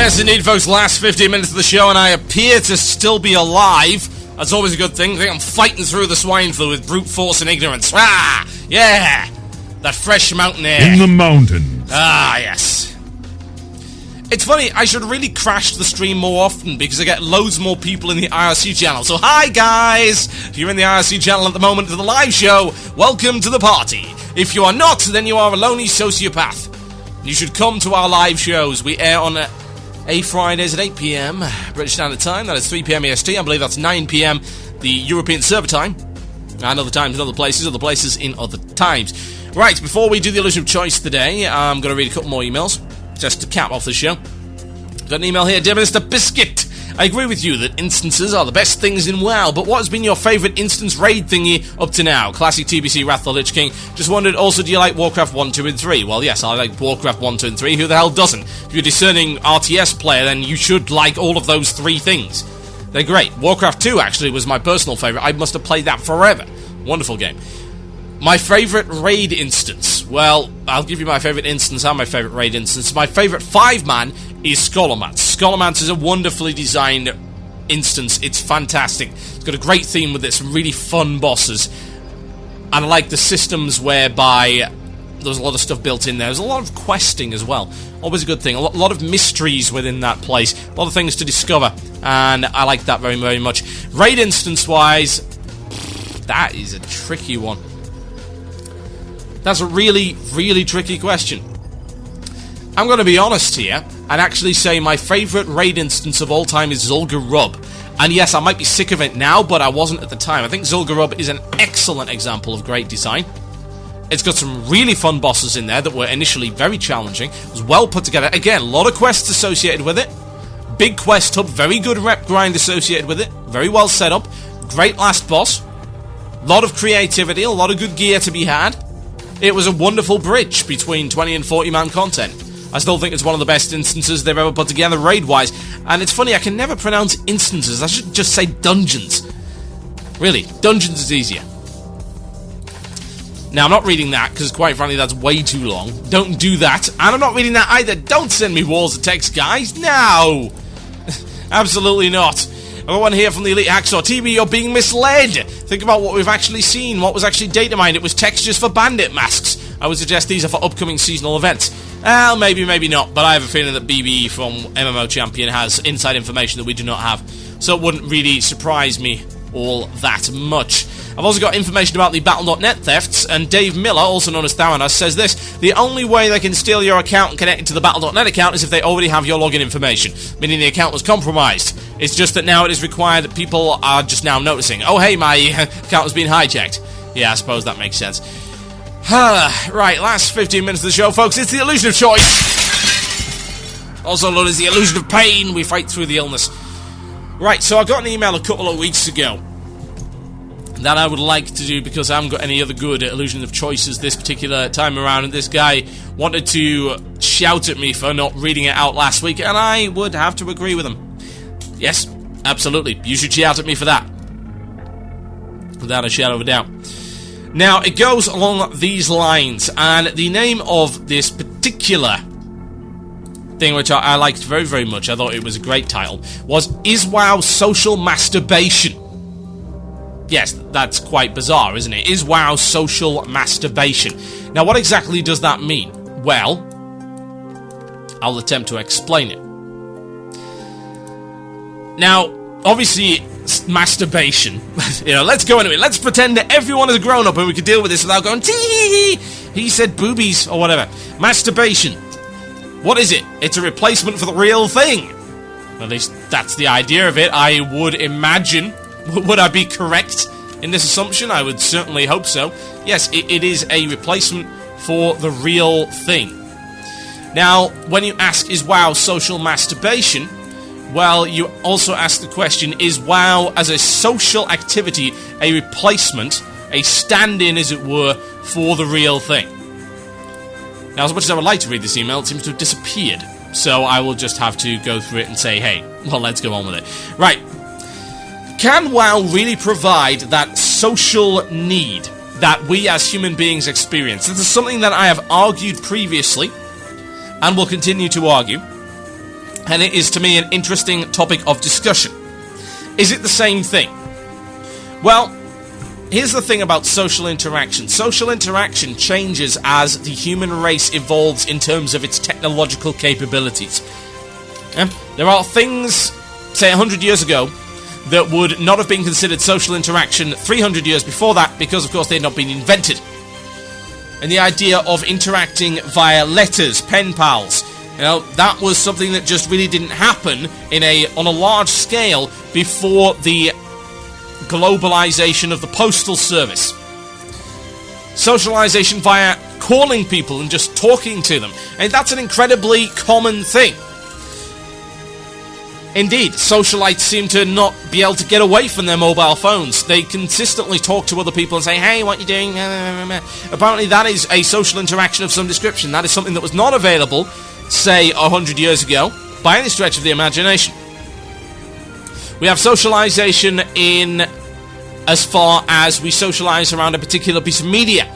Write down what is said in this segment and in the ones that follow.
Yes, indeed, folks, last 15 minutes of the show, and I appear to still be alive. That's always a good thing. I think I'm fighting through the swine flu with brute force and ignorance. Ah, yeah! That fresh mountain air. In the mountains. Ah, yes. It's funny, I should really crash the stream more often because I get loads more people in the IRC channel. So hi guys! If you're in the IRC channel at the moment for the live show, welcome to the party. If you are not, then you are a lonely sociopath. You should come to our live shows. We air on Fridays at 8 PM British Standard Time. That is 3 PM EST. I believe that's 9 PM the European Server Time. And other times in other places in other times. Right, before we do the illusion of choice today, I'm going to read a couple more emails just to cap off the show. Got an email here, dear Mr. Biscuit. I agree with you that instances are the best things in WoW, but what has been your favourite instance raid thingy up to now? Classic TBC, Wrath of the Lich King. Just wondered, also, do you like Warcraft 1, 2, and 3? Well, yes, I like Warcraft 1, 2, and 3. Who the hell doesn't? If you're a discerning RTS player, then you should like all of those three things. They're great. Warcraft 2, actually, was my personal favourite. I must have played that forever. Wonderful game. My favourite raid instance. Well, I'll give you my favourite instance and my favourite raid instance. My favourite 5-man is Scholomance. Scholomance is a wonderfully designed instance. It's fantastic. It's got a great theme with it, some really fun bosses. And I like the systems whereby there's a lot of stuff built in there. There's a lot of questing as well. Always a good thing. A lot of mysteries within that place. A lot of things to discover. And I like that very, very much. Raid instance-wise, that is a tricky one. That's a really, really tricky question. I'm going to be honest here and actually say my favourite raid instance of all time is Zul'Gurub. And yes, I might be sick of it now, but I wasn't at the time. I think Zul'Gurub is an excellent example of great design. It's got some really fun bosses in there that were initially very challenging. It was well put together. Again, a lot of quests associated with it. Big quest hub, very good rep grind associated with it. Very well set up. Great last boss. A lot of creativity, a lot of good gear to be had. It was a wonderful bridge between 20 and 40-man content. I still think it's one of the best instances they've ever put together raid-wise. And it's funny, I can never pronounce instances. I should just say dungeons. Really, dungeons is easier. Now, I'm not reading that, because quite frankly, that's way too long. Don't do that. And I'm not reading that either. Don't send me walls of text, guys. No! Absolutely not. I've got one here from the Elite Hacksaw. TV, you're being misled. Think about what we've actually seen. What was actually data mined? It was textures for bandit masks. I would suggest these are for upcoming seasonal events. Well, maybe, maybe not. But I have a feeling that BB from MMO Champion has inside information that we do not have. So it wouldn't really surprise me all that much. I've also got information about the Battle.net thefts, and Dave Miller, also known as Theranos, says this: the only way they can steal your account and connect it to the Battle.net account is if they already have your login information, meaning the account was compromised. It's just that now it is required that people are just now noticing, oh hey, my account has been hijacked. Yeah, I suppose that makes sense. Right, last 15 minutes of the show, folks. It's the illusion of choice. Also known as the illusion of pain. We fight through the illness. Right, so I got an email a couple of weeks ago that I would like to do because I haven't got any other good illusion of choices this particular time around, and this guy wanted to shout at me for not reading it out last week, and I would have to agree with him. Yes, absolutely. You should shout at me for that. Without a shadow of a doubt. Now, it goes along these lines, and the name of this particular thing, which I liked very, very much, I thought it was a great title, was Is WoW Social Masturbation? Yes, that's quite bizarre, isn't it? Is WoW social masturbation? Now, what exactly does that mean? Well, I'll attempt to explain it. Now, obviously, masturbation. Let's go into it. Let's pretend that everyone is a grown-up and we can deal with this without going, tee. He said boobies, or whatever. Masturbation. What is it? It's a replacement for the real thing. At least that's the idea of it, I would imagine. Would I be correct in this assumption? I would certainly hope so. Yes, it is a replacement for the real thing. Now, when you ask, is WoW social masturbation? Well, you also ask the question, is WoW as a social activity a replacement, a stand-in, as it were, for the real thing? Now, as much as I would like to read this email, it seems to have disappeared. So I will just have to go through it and say, hey, well, let's go on with it. Right. Can WoW really provide that social need that we as human beings experience? This is something that I have argued previously and will continue to argue. And it is, to me, an interesting topic of discussion. Is it the same thing? Well, here's the thing about social interaction. Social interaction changes as the human race evolves in terms of its technological capabilities. There are things, say 100 years ago, that would not have been considered social interaction 300 years before that because, of course, they had not been invented. And the idea of interacting via letters, pen pals, that was something that just really didn't happen on a large scale before the globalization of the postal service. Socialization via calling people and just talking to them. And that's an incredibly common thing. Indeed, socialites seem to not be able to get away from their mobile phones. They consistently talk to other people and say, hey, what are you doing? Apparently that is a social interaction of some description. That is something that was not available, say, 100 years ago, by any stretch of the imagination. We have socialization in as far as we socialize around a particular piece of media.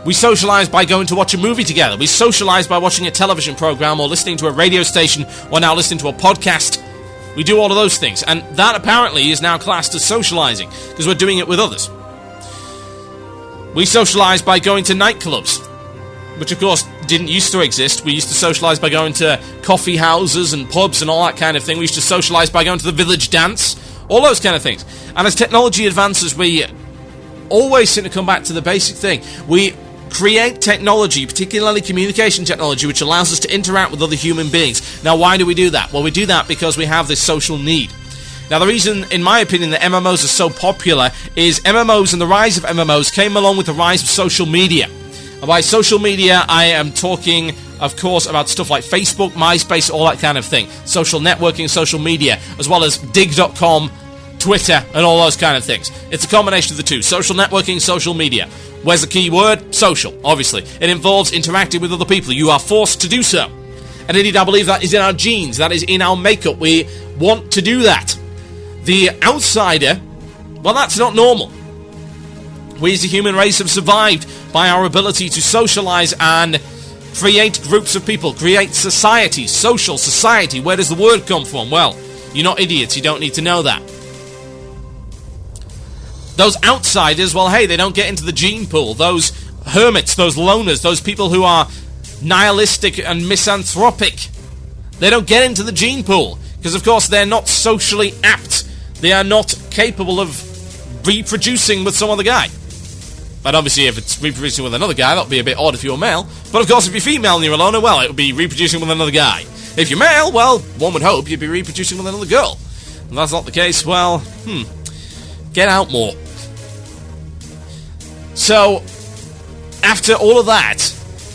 We socialize by going to watch a movie together. We socialize by watching a television program or listening to a radio station or now listening to a podcast. We do all of those things, and that apparently is now classed as socializing, because we're doing it with others. We socialize by going to nightclubs, which of course didn't used to exist. We used to socialize by going to coffee houses and pubs and all that kind of thing. We used to socialize by going to the village dance, all those kind of things. And as technology advances, we always seem to come back to the basic thing. We create technology, particularly communication technology, which allows us to interact with other human beings. Now, why do we do that? Well, we do that because we have this social need. Now, the reason, in my opinion, that MMOs are so popular is MMOs and the rise of MMOs came along with the rise of social media. And by social media, I am talking, of course, about stuff like Facebook, MySpace, all that kind of thing. Social networking, social media, as well as dig.com, Twitter, and all those kind of things. It's a combination of the two. Social networking, social media. Where's the key word? Social, obviously. It involves interacting with other people. You are forced to do so. And indeed, I believe that is in our genes. That is in our makeup. We want to do that. The outsider, well, that's not normal. We as a human race have survived by our ability to socialize and create groups of people, create society, social society. Where does the word come from? Well, you're not idiots. You don't need to know that. Those outsiders, well, hey, they don't get into the gene pool. Those hermits, those loners, those people who are nihilistic and misanthropic, they don't get into the gene pool because, of course, they're not socially apt. They are not capable of reproducing with some other guy. But obviously, if it's reproducing with another guy, that would be a bit odd if you're male. But, of course, if you're female and you're a loner, well, it would be reproducing with another guy. If you're male, well, one would hope you'd be reproducing with another girl. If that's not the case, well, get out more. So, after all of that,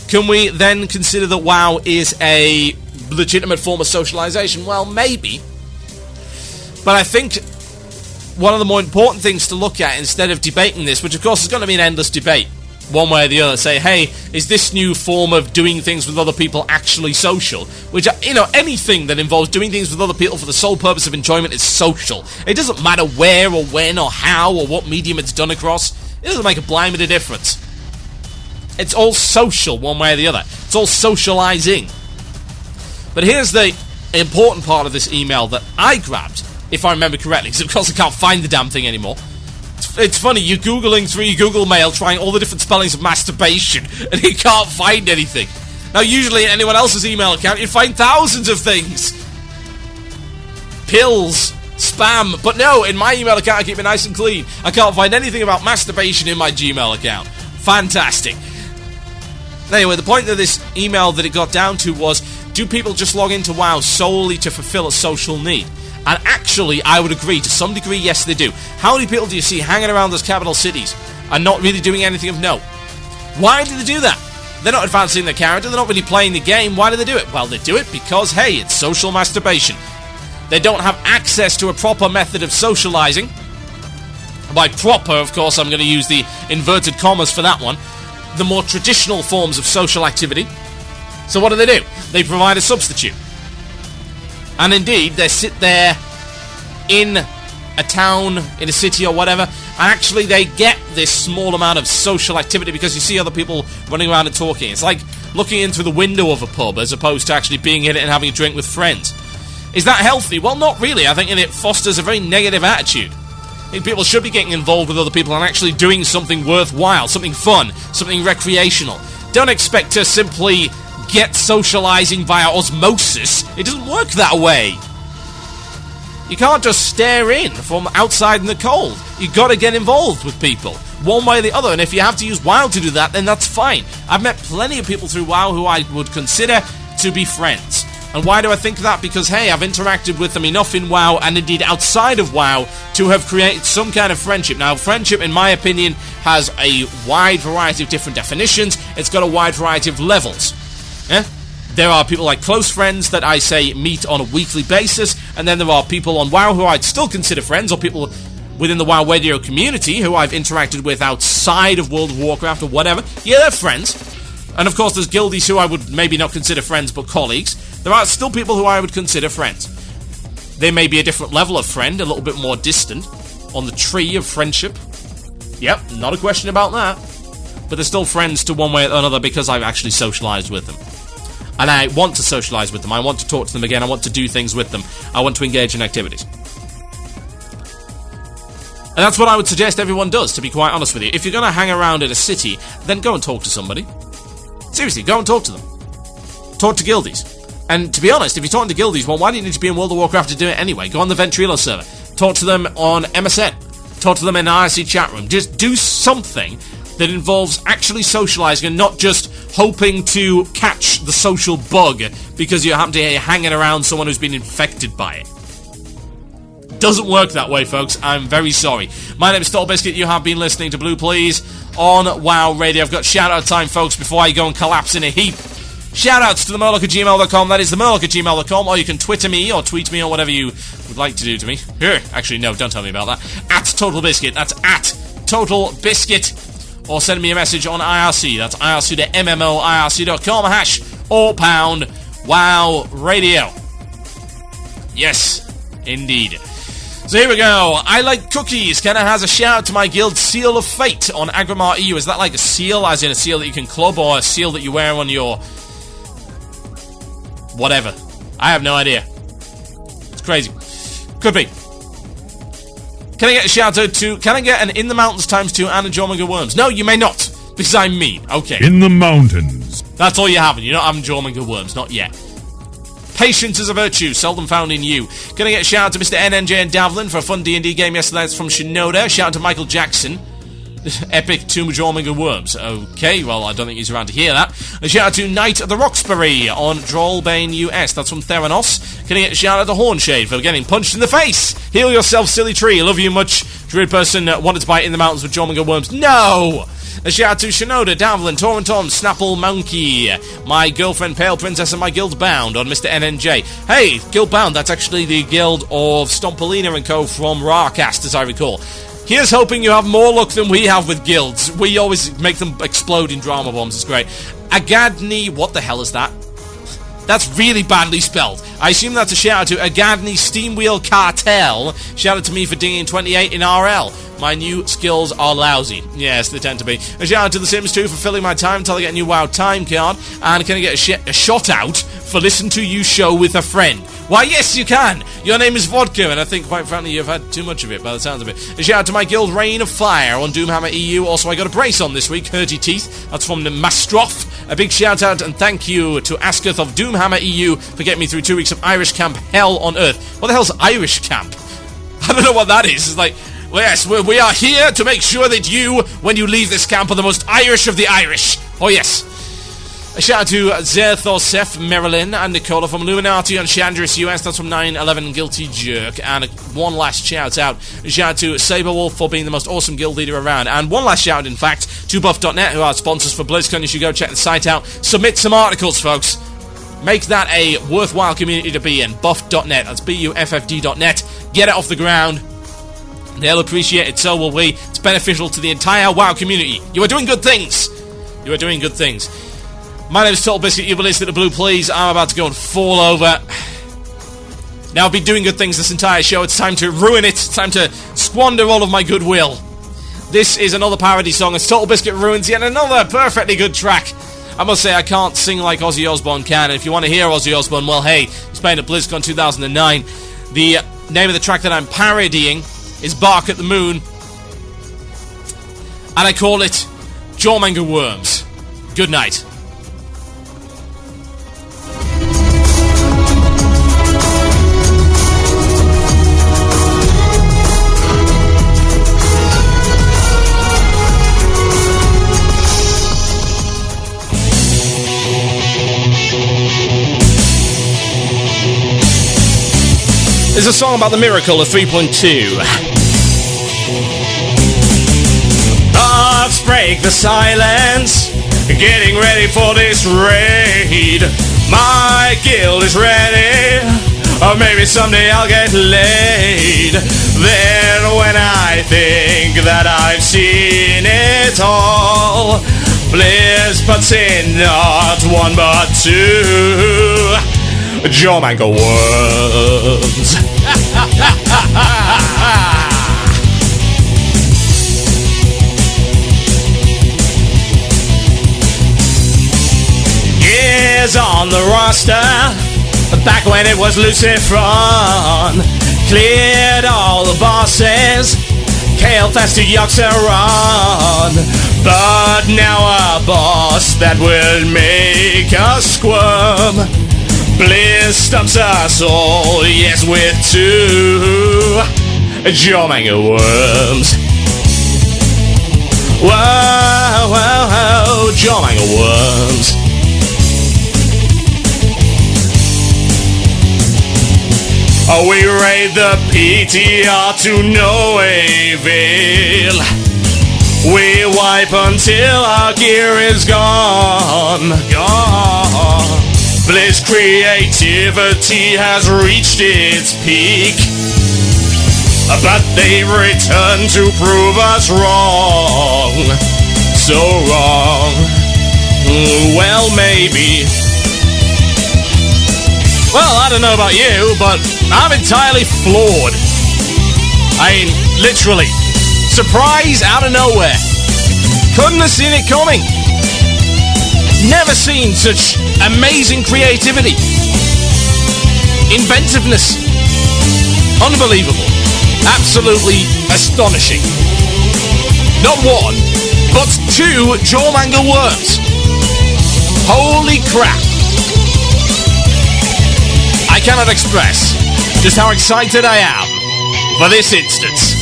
can we then consider that WoW is a legitimate form of socialization? Well, maybe. But I think one of the more important things to look at instead of debating this, which of course is going to be an endless debate, one way or the other, say, hey, is this new form of doing things with other people actually social? Which, anything that involves doing things with other people for the sole purpose of enjoyment is social. It doesn't matter where or when or how or what medium it's done across. It doesn't make a blind bit of difference. It's all social one way or the other. It's all socializing. But here's the important part of this email that I grabbed, if I remember correctly, because of course I can't find the damn thing anymore. It's funny, you're Googling through your Google Mail, trying all the different spellings of masturbation, and you can't find anything. Now, usually in anyone else's email account, you'd find thousands of things. Pills, spam, but no, in my email account I keep it nice and clean. I can't find anything about masturbation in my Gmail account. Fantastic. Anyway, the point of this email that it got down to was, do people just log into WoW solely to fulfill a social need? And actually, I would agree, to some degree, yes they do. How many people do you see hanging around those capital cities and not really doing anything of note? Why do they do that? They're not advancing their character, they're not really playing the game. Why do they do it? Well, they do it because, hey, it's social masturbation. They don't have access to a proper method of socializing. By proper, of course, I'm going to use the inverted commas for that one. The more traditional forms of social activity. So what do? They provide a substitute. And indeed, they sit there in a town, in a city or whatever, and actually they get this small amount of social activity because you see other people running around and talking. It's like looking in through the window of a pub as opposed to actually being in it and having a drink with friends. Is that healthy? Well, not really. I think it fosters a very negative attitude. I think people should be getting involved with other people and actually doing something worthwhile, something fun, something recreational. Don't expect to simply get socializing via osmosis. It doesn't work that way. You can't just stare in from outside in the cold. You gotta get involved with people, one way or the other, and if you have to use WoW to do that, then that's fine. I've met plenty of people through WoW who I would consider to be friends. And why do I think that? Because, hey, I've interacted with them enough in WoW, and indeed outside of WoW, to have created some kind of friendship. Now, friendship, in my opinion, has a wide variety of different definitions. It's got a wide variety of levels. There are people like close friends that I say meet on a weekly basis, and then there are people on WoW who I'd still consider friends, or people within the WoW radio community who I've interacted with outside of World of Warcraft or whatever. Yeah, they're friends. And of course, there's guildies who I would maybe not consider friends, but colleagues. There are still people who I would consider friends. They may be a different level of friend, a little bit more distant, on the tree of friendship. Yep, not a question about that. But they're still friends to one way or another because I've actually socialized with them. And I want to socialize with them. I want to talk to them again. I want to do things with them. I want to engage in activities. And that's what I would suggest everyone does, to be quite honest with you. If you're going to hang around in a city, then go and talk to somebody. Seriously, go and talk to them. Talk to guildies. And to be honest, if you're talking to guildies, well, why do you need to be in World of Warcraft to do it anyway? Go on the Ventrilo server. Talk to them on MSN. Talk to them in an IRC chat room. Just do something that involves actually socializing and not just hoping to catch the social bug because you happen to be hanging around someone who's been infected by it. Doesn't work that way, folks. I'm very sorry. My name is Total Biscuit. You have been listening to Blue Please on WoW Radio. I've got shout-out time, folks, before I go and collapse in a heap. Shout-outs to themurloc@gmail.com. That is themurloc@gmail.com. Or you can Twitter me or tweet me or whatever you would like to do to me. Here, actually, no, don't tell me about that. At Total Biscuit. That's at Total Biscuit. Or send me a message on IRC. That's IRC.MMO, hash or pound WoW Radio. Yes, indeed. So here we go. I like cookies. Kenna has a shout out to my guild Seal of Fate on Agrimar EU. Is that like a seal, as in a seal that you can club, or a seal that you wear on your... whatever? I have no idea. It's crazy. Could be. Can I get a shout out to... Can I get an In the Mountains ×2 and a Jormungand Worms? No, you may not. Because I'm mean. Okay. In the mountains. That's all you have. You're not having Jormungand Worms. Not yet. Patience is a virtue, seldom found in you. Gonna get a shout out to Mr. NNJ and Davlin for a fun D&D game yesterday. That's from Shinoda. Shout out to Michael Jackson. Epic Tomb of Jormungand Worms. Okay, well, I don't think he's around to hear that. A shout out to Knight of the Roxbury on John Bain US. That's from Theranos. Can I get a shout out to Hornshade for getting punched in the face? Heal yourself, silly tree. Love you much. Druid person wanted to buy In the Mountains with Jormungand Worms. No! A shout out to Shinoda, Davlin, Torrenton, Snapple, Monkey, my girlfriend Pale Princess, and my guild Bound on Mr. NNJ. Hey, Guild Bound, that's actually the guild of Stompolina and co from Rarcast, as I recall. Here's hoping you have more luck than we have with guilds. We always make them explode in drama bombs, it's great. Agadni, what the hell is that? That's really badly spelled. I assume that's a shout out to Agadni Steamwheel Cartel. Shout out to me for dinging 28 in RL. My new skills are lousy. Yes, they tend to be. A shout out to The Sims 2 for filling my time until I get a new WoW time card. And can I get a shot out for Listen to You show with a friend? Why, yes, you can. Your name is Vodka, and I think, quite frankly, you've had too much of it by the sounds of it. A shout out to my guild Reign of Fire on Doomhammer EU. Also, I got a brace on this week, Hurty Teeth. That's from the Mastroff. A big shout out and thank you to Asketh of Doomhammer EU for getting me through 2 weeks of Irish Camp Hell on Earth. What the hell's Irish Camp? I don't know what that is. It's like... Well, yes, we are here to make sure that you, when you leave this camp, are the most Irish of the Irish. Oh, yes. A shout out to Zerthosef, Marilyn, and Nicola from Illuminati on Chandris US. That's from 9/11 Guilty Jerk. And one last shout out. A shout out to Saberwolf for being the most awesome guild leader around. And one last shout out, in fact, to Buff.net, who are sponsors for BlizzCon. You should go check the site out. Submit some articles, folks. Make that a worthwhile community to be in. Buff.net. That's BUFFD.net. Get it off the ground. They'll appreciate it, so will we. It's beneficial to the entire WoW community. You are doing good things. You are doing good things. My name is Total Biscuit. You've been listening to Blue Please. I'm about to go and fall over. Now, I've been doing good things this entire show. It's time to ruin it. It's time to squander all of my goodwill. This is another parody song as Total Biscuit ruins yet another perfectly good track. I must say I can't sing like Ozzy Osbourne can. And if you want to hear Ozzy Osbourne, well, hey, he's playing at BlizzCon 2009. The name of the track that I'm parodying is Bark at the Moon. And I call it Jawmonger Worms. Good night. There's a song about the miracle of 3.2. Let's break the silence, getting ready for this raid. My guild is ready, or maybe someday I'll get laid. Then when I think that I've seen it all, Blizz puts in not one but two Jawmonger Worms. Is on the roster, back when it was Lucifron. Cleared all the bosses, Kale Fast to Yoxeron. But now a boss that will make us squirm. Blizz stumps us all, yes, with two Jawmonger Worms. Whoa, whoa, whoa, Jawmonger Worms. Oh, we raid the PTR to no avail. We wipe until our gear is gone. Gone. Blizz creativity has reached its peak, but they've returned to prove us wrong. So wrong. Well, maybe. Well, I don't know about you, but I'm entirely floored. I mean, literally. Surprise out of nowhere. Couldn't have seen it coming. Never seen such amazing creativity. Inventiveness. Unbelievable. Absolutely astonishing. Not one, but two Jawmonger Worms. Holy crap. I cannot express just how excited I am for this instance.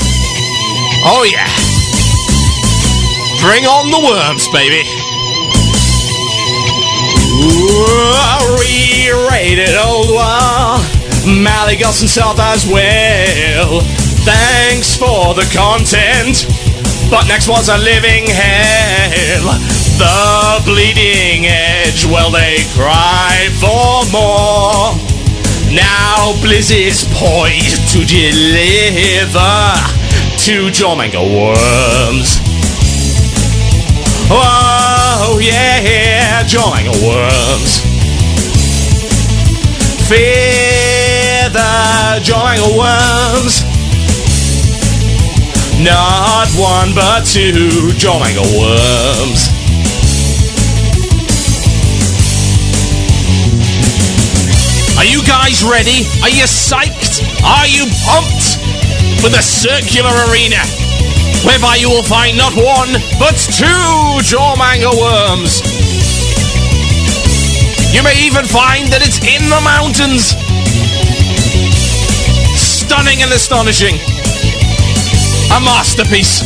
Oh yeah. Bring on the worms, baby. Ooh, re-rated old one. Maligots and South as well. Thanks for the content, but next was a living hell. The Bleeding Edge, well, they cry for more. Now Blizz is poised to deliver two Jawmonger Worms. Oh yeah, Jawmonger Worms. Fear the Jawmonger Worms. Not one but two Jawmonger Worms. Are you guys ready? Are you psyched? Are you pumped for the circular arena, whereby you will find not one, but two Jawmonger Worms? You may even find that it's in the mountains. Stunning and astonishing. A masterpiece.